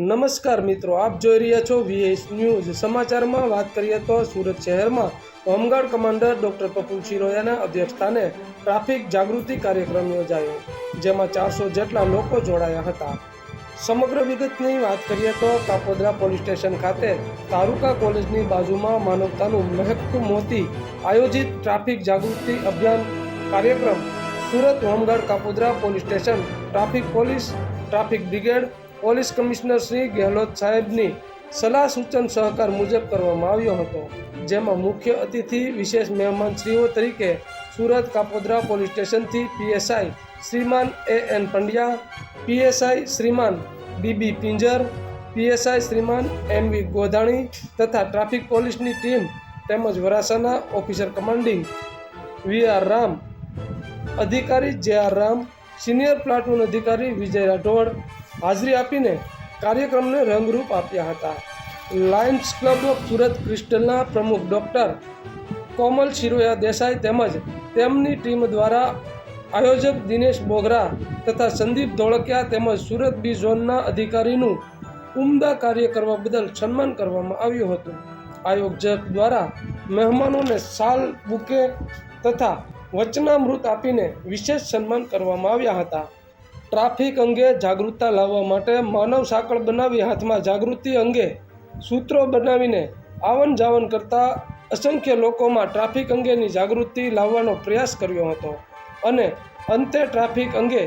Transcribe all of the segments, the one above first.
નમસ્કાર મિત્રો, આપ જોઈ રહ્યા છો VS ન્યૂઝ। સમાચારમાં વાત કરીએ તો સુરત શહેરમાં હોમગાર્ડ કમાન્ડર ડોક્ટર પપ્પુ શિરોયાના અધ્યક્ષસ્થાને ટ્રાફિક જાગૃતિ કાર્યક્રમ યોજાયો, જેમાં 400 જેટલા લોકો જોડાયા હતા। સમગ્ર વિગતની વાત કરીએ તો કાપોદ્રા પોલીસ સ્ટેશન ખાતે તાલુકા કોલેજની બાજુમાં માનવતાનું મહેકતું મોતી આયોજિત ટ્રાફિક જાગૃતિ અભિયાન કાર્યક્રમ Surat home guard Kapodra police station, traffic police, traffic brigade, police commissioner Shri Gehlot સાહેબની સલાહ સૂચન સહકાર મુજબ કરવામાં આવ્યો હતો, જેમાં મુખ્ય અતિથિ વિશેષ મહેમાનશ્રીઓ તરીકે સુરત કાપોદ્રા પોલીસ સ્ટેશનથી PSI Shriman AN Pandya, PSI Shriman BB Pinjar, PSI Shriman MV Godhani તથા ટ્રાફિક પોલીસની ટીમ તેમજ વરાછાના ઓફિસર કમાન્ડિંગ VR રામ, અધિકારી JR રામ, સિનિયર પ્લાટૂન અધિકારી વિજય રાઠોડ હાજરી આપીને કાર્યક્રમને રંગરૂપ આપ્યા હતા। લાયન્સ ક્લબ ઓફ સુરત ક્રિસ્ટલના પ્રમુખ ડૉક્ટર કોમલ શિરોયા દેસાઈ તેમજ તેમની ટીમ દ્વારા આયોજક દિનેશ બોગરા તથા સંદીપ ધોળકિયા તેમજ સુરત B ઝોનના અધિકારીનું ઉમદા કાર્ય કરવા બદલ સન્માન કરવામાં આવ્યું હતું। આયોજક દ્વારા મહેમાનોને શાલ, બુકે તથા વચનામૃત આપીને વિશેષ સન્માન કરવામાં આવ્યા હતા। ટ્રાફિક અંગે જાગૃતતા લાવવા માટે માનવ સાંકળ બનાવી હાથમાં જાગૃતિ અંગે સૂત્રો બનાવીને આવન જાવન કરતા અસંખ્ય લોકોમાં ટ્રાફિક અંગેની જાગૃતિ લાવવાનો પ્રયાસ કર્યો હતો અને અંતે ટ્રાફિક અંગે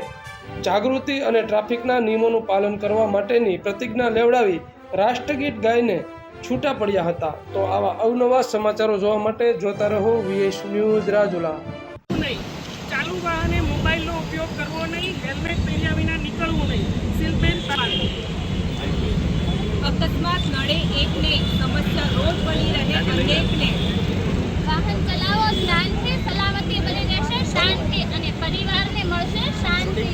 જાગૃતિ અને ટ્રાફિકના નિયમોનું પાલન કરવા માટેની પ્રતિજ્ઞા લેવડાવી રાષ્ટ્રગીત ગાઈને છૂટા પડ્યા હતા। તો આવા અવનવા સમાચારો જોવા માટે જોતા રહો VS ન્યૂઝ રાજુલા। ચાલુ વાહને મોબાઈલનો ઉપયોગ કરવો નહીં, હેલ્મેટ પહેર્યા વિના નીકળવું નહીં, સીટબેલ્ટ અકસ્માત નડે એકને, સમસ્યા રોજ બની રહે અનેકને। વાહન ચલાવો જ્ઞાનથી, સલામતી બની રહેશે શાંતિ અને પરિવારને મળશે શાંતિ।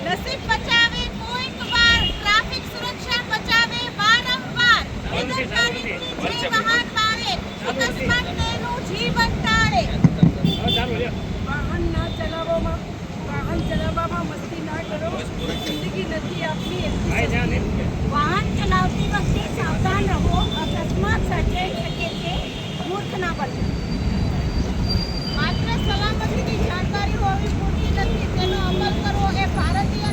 નસીબ બચાવે કોઈક વાર, ટ્રાફિક સુરક્ષા બચાવે વારંવાર। બેદરકારીથી જે વાહન મારે, અકસ્માત તેનું જીવન ટાળે। વાહન ચલાવવામાં મસ્તી ના કરો, જિંદગી નથી આપની। વાહન ચલાવતી વખતે સાવધાન રહો, અકસ્માત સર્જાઈ શકે છે, મૂર્ખ ના બનો। માત્ર સલામતીની જાણકારી હોવી પૂરતી નથી, તેનો અમલ કરવો એ ભારતીય